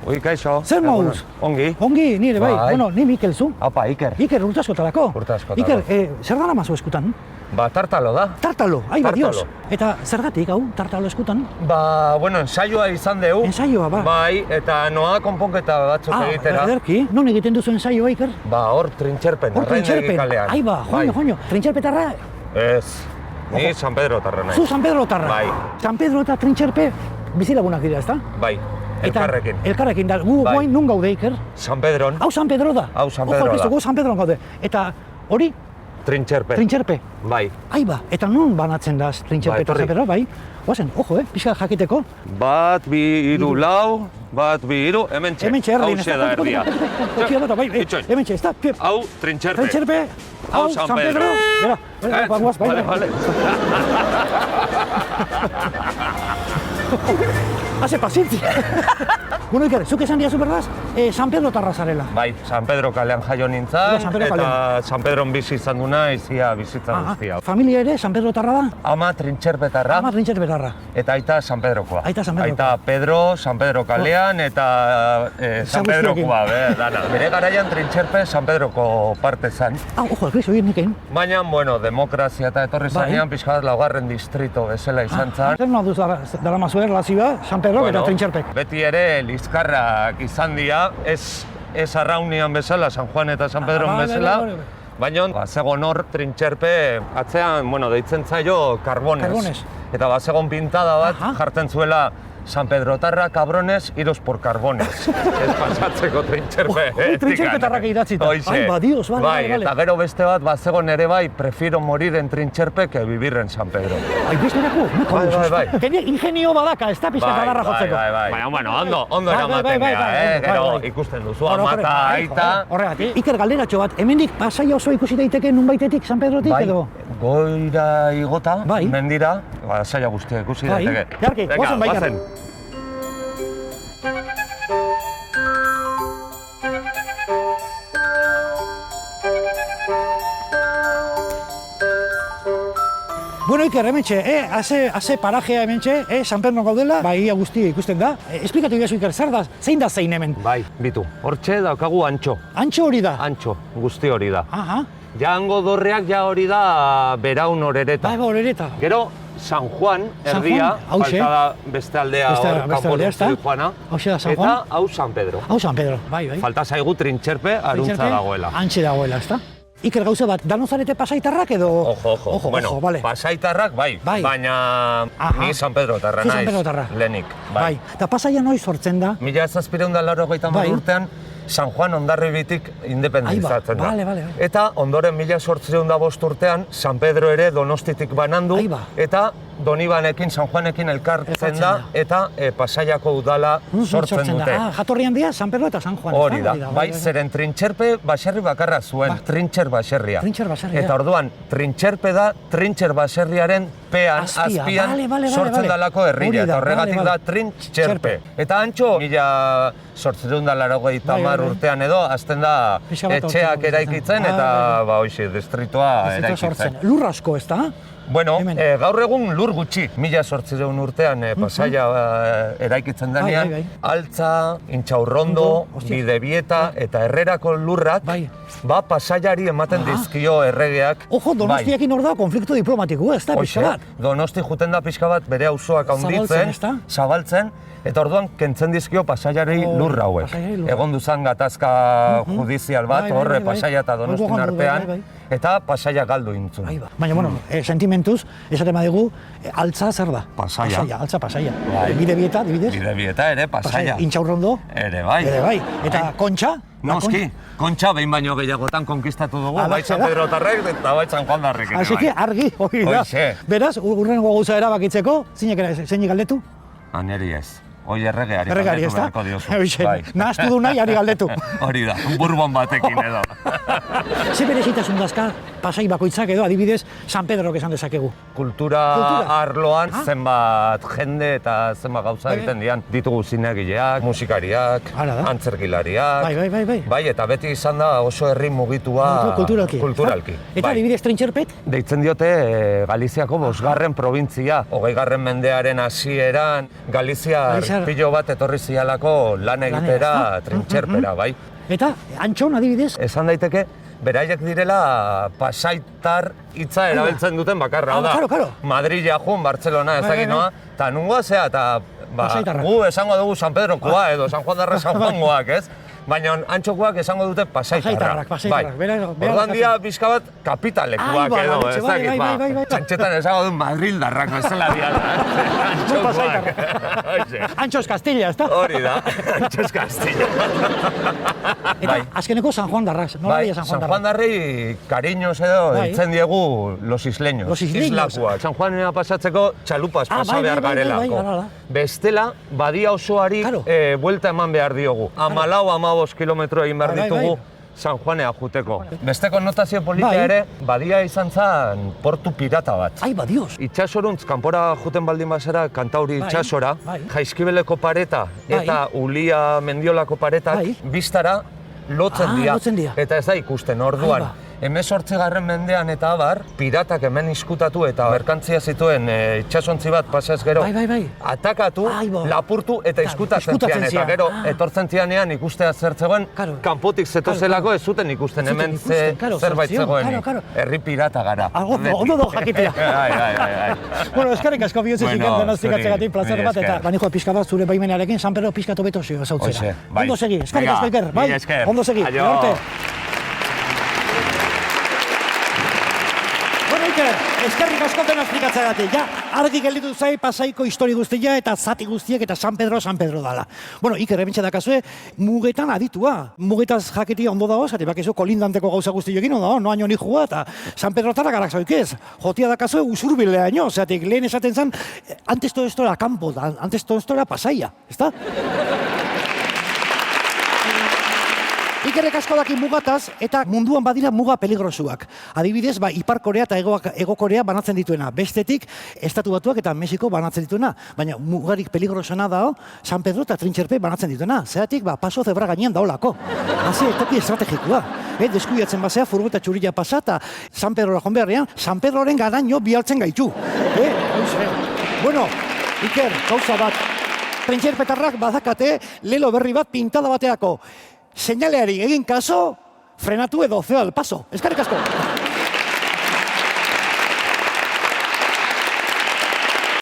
Ui, kaixo. Zer moduz? Ongi. Ongi, nire bai. Bueno, ni Mikel zu. Apa, Iker. Iker, urte askotarako. Urte askotarako. Iker, zer dara mazu eskutan? Ba, tartalo da. Tartalo, aiba, Tartalo. dios. Eta zergatik, hau, tartalo eskutan? Ba, bueno, ensaioa izan dugu. Ensaioa, ba. Bai, eta noa konponketa batzuk egitera. Ederki, non egiten duzu ensaioa, Iker? Ba, hor trintxerpen, Hor trintxerpen, kalean. aiba, joño, trintxerpetarra? Ez, ni San Pedro tarra nahi. Zu San Pedro tarra? Bai. San Pedro eta trintxerpe bizilagunak dira, ezta? Bai, elkarrekin. Elkarrekin da, gu Bai. guain nun gaude, Iker? San Pedron, Hau San Pedro da? Hau San Pedro da. Gu San Pedron gaude. Eta hori, trintxerpe. trintxerpe. Bai. Aiba, eta non banatzen da trintxerpe eta etorri. San Pedro, bai? Oazen, ojo, pixka jakiteko. Bat, bi, hiru, lau, bat, bi, hiru, hementxe. Hementxe, erdin, Hauxe da erdia. Itxoin. Hementxe, ez da, Hau trintxerpe. trintxerpe, hau San Pedro. Bera, bagoaz, bai. Vale. Haze pazientzia. Bueno, Iker, zuk esan diazu berdaz, San Pedro tarra zarela. Bai, San Pedro kalean jaio nintzen, San Pedro eta kalean. San Pedron bizi izan duna, izia bizitza guztia. Familia ere San Pedro tarra da? Ama trintxerpetarra, Ama trintxerpe tarra. eta aita San Pedrokoa. Aita San Pedrokoa. Aita Pedro, San Pedro kalean, eta San Pedrokoa, dana. Bere garaian trintxerpe San Pedroko parte zan. Ojo, Kristo, hir nikein. Baina, bueno, demokrazia eta etorri zanean, pixka bat laugarren distrito bezala izan zan. Zer moduz dara mazue relazioa, San Pedro eta trintxerpek? Beti ere lizkarrak izan dira, ez arraunian bezala, San Juan eta San Pedron bezala, baina zegoen hor trintxerpe atzean, bueno, deitzen zaio Carbones. Eta zegoen pintada bat jartzen zuela San Pedrotarra cabrones, iros por carbones. Ez pasatzeko trintxerpe. Trintxerpetarrak idatzita. Ai, ba, dios, vale. Bai, eta gero beste bat, zegoen ere bai, prefiero morir en trintxerpe que vivir en San Pedro. Ai, bizterako, Bai. Kene ingenio badaka, ez da pixka talarra jotzeko. Bai. Baina, bueno, ondo eramaten gea, gero ikusten duzu, amata, aita. Horregatik. Iker, galderatxo bat, hemendik Pasaia oso ikusi daiteke nunbaitetik San Pedrotik edo? Goira igota, mendira, Pasaia guztia ikusi daiteke. Jarki, goazen bai jarri. Bueno, Iker, hementxe, haze parajea hementxe, San Pedro gaudela, bai, ia guztia ikusten da. Esplikatu igazu, Iker, zer da, zein da zein hemen? Bai, bitu, hortxe daukagu antxo. Antxo hori da? Antxo, guzti hori da. Aha. Jango dorreak ja hori da Beraun horereta. Bai, horereta. Gero, San Juan, erdia, falta da beste aldea hor, kanponetik Juana. Hauxe da San Juan. Eta hau San Pedro. Hau San Pedro, bai. Falta zaigu trintxerpe aruntza dagoela. Antxe dagoela, ezta? Iker, gauza bat, danozarete pasaitarrak edo? Ojo, bueno, pasaitarrak bai, baina ni San Pedro tarra naiz, lehenik. Bai, eta Pasaia noiz sortzen da? 1780 urtean, San Juan Hondarribitik independizatzen da. Eta ondoren 1805 urtean, San Pedro ere Donostitik banandu, eta Donibanekin, San Juanekin elkartzen da, eta Pasaiako udala sortzen dute. Jatorrian dira, San Pedro eta San Juan. Hori da, bai, zeren trintxerpe baserri bakarra zuen, trintxer baserria. Eta orduan, trintxerpe da, trintxer baserriaren pean, azpian, sortzen dalako herria, eta horregatik da trintxerpe. Eta antxo, 1880 urtean edo, azten da etxeak eraikitzen, eta, hoxe, distritoa eraikitzen. Lur asko, ez da? Bueno, gaur egun lur gutxi, 1800 urtean Pasaia eraikitzen denean, Altza, Intxaurrondo, Bidebieta eta Herrerako lurrak, Pasaiari ematen dizkio erregeak. Ojo, Donostiakin hor da konflikto diplomatiko, ez da pixka bat? Donosti juten da pixka bat bere auzoak handitzen, zabaltzen, eta orduan kentzen dizkio Pasaiari lur hauek. Egon duzan gatazka judizial bat, horre Pasaia eta Donostin artean, eta Pasaia galdu intzun. Baina, bueno, sentimentuz, esaten badigu, Altza zer da? Pasaia. Altza Pasaia. Bidebieta, dibidez? Bidebieta ere, Pasaia. Intxaurrondo? Ere bai. Eta Kontxa? Noski, Kontxa behin baino gehiagotan konkistatu dugu, bai San Pedro tarrek eta bai San Juan darrek ere bai. Así que argi, hori da. Beraz, urrengo gauza erabakitzeko, zeinek galdetu? Neri ez. Hoi erregeari galdetu beharko diozu. Nahaztu du nahi, ari galdetu. Hori da, Bourbon batekin edo. Ze berezitasun dazka pasai bakoitzak edo adibidez San Pedrok esan dezakegu. Kultura arloan zenbat jende eta zenbat gauza egiten dian. Ditugu zinegileak, musikariak, antzerkilariak. Bai, eta beti izan da oso herri mugitua kulturalki. Eta adibidez Trintxerpet? Deitzen diote Galiziako 5. probintzia. 20. mendearen hasieran Galiziar pilo bat etorri zialako lan egitera Trintxerpera, bai. Eta Antxon adibidez? Esan daiteke, beraiek direla pasaitar hitza erabiltzen duten bakarra, da. Madrila jun, Bartzelona ezagik noa, eta nungoa zea, eta gu esango dugu San Pedrokoa edo San Juan darra San Juangoak, ez? Baina antxokoak esango dute pasaitarrak. Orduan dia pixka bat kapitalekuak edo, ez dakit, txantxetan esango du Madrildarrak bezala diala. Antxos Castilla, ez da? Hori da, Antxos Castilla. Eta azkeneko San Juan darrak, nola dira San Juan darrak? San Juan darri kariñoz edo ditzen diegu los isleños, islakuak. San Juanera pasatzeko txalupaz pasa behar garelako. Bestela, badia osoari buelta eman behar diogu. 14 kilometro egin behar ditugu San Juanea juteko. Beste konnotazio politia ere, badia izan zen portu pirata bat. Ai, badioz. Itxasoruntz, kanpora juten baldin bazera, Kantauri itxasora, Jaizkibeleko pareta eta Ulia Mendiolako paretak biztara lotzen dira. Eta ez da ikusten, orduan. 18. mendean eta abar, piratak hemen izkutatu eta merkantzia zituen itxasontzi bat pasaz gero, atakatu, lapurtu eta izkutatzen zian. Eta gero, etortzen zianean ikustea zertzegoen, kanpotik zetozelako ez zuten ikusten hemen zerbait zegoen. Herri pirata gara. Ondo do jakitea. Bueno, eskerrik asko bihotzezik denostikatzagatik plazer bat, eta banijoa pixka bat zure baimenarekin San Pedro pixkatu beto zio zautzera. Ondo segi, eskerrik asko Iker, bai? Ondo segi, norte. Eskerrik asko dena esplikatzagatik, argi gelditu zai Pasaiko histori guztia eta zati guztiek eta San Pedro dala. Bueno, Iker hementxe dakazue, mugetan aditua. Mugetaz jaketia ondo dago, zati bakizu kolindanteko gauza guztioekin ondo dago, noa ni jua eta San Pedro tara garak zoikez. Jotia dakazue usurbileaino, zatik lehen esaten zen, antes todo esto era campo, antes todo esto era Pasaia, ezta? Ikerrek asko daki mugataz eta munduan badira muga peligrosuak. Adibidez, Ipar Korea eta Hego Korea banatzen dituena. Bestetik, Estatu Batuak eta Mexiko banatzen dituena. Baina mugarik peligrosena da, San Pedro eta Trintxerpe banatzen dituena. Zeratik, paso zebra gainean daolako. Haze, toki estrategikoa. Deskuiatzen basea, furgota txurila pasa eta San Pedro joan beharrean, San Pedroren garaino bialtzen gaitu. Bueno, Iker, gauza bat. Trintxerpetarrak badakate lelo berri bat pintada bateako. Señaleari egin kaso, frenatu edo zeo al paso. Eskerrik asko.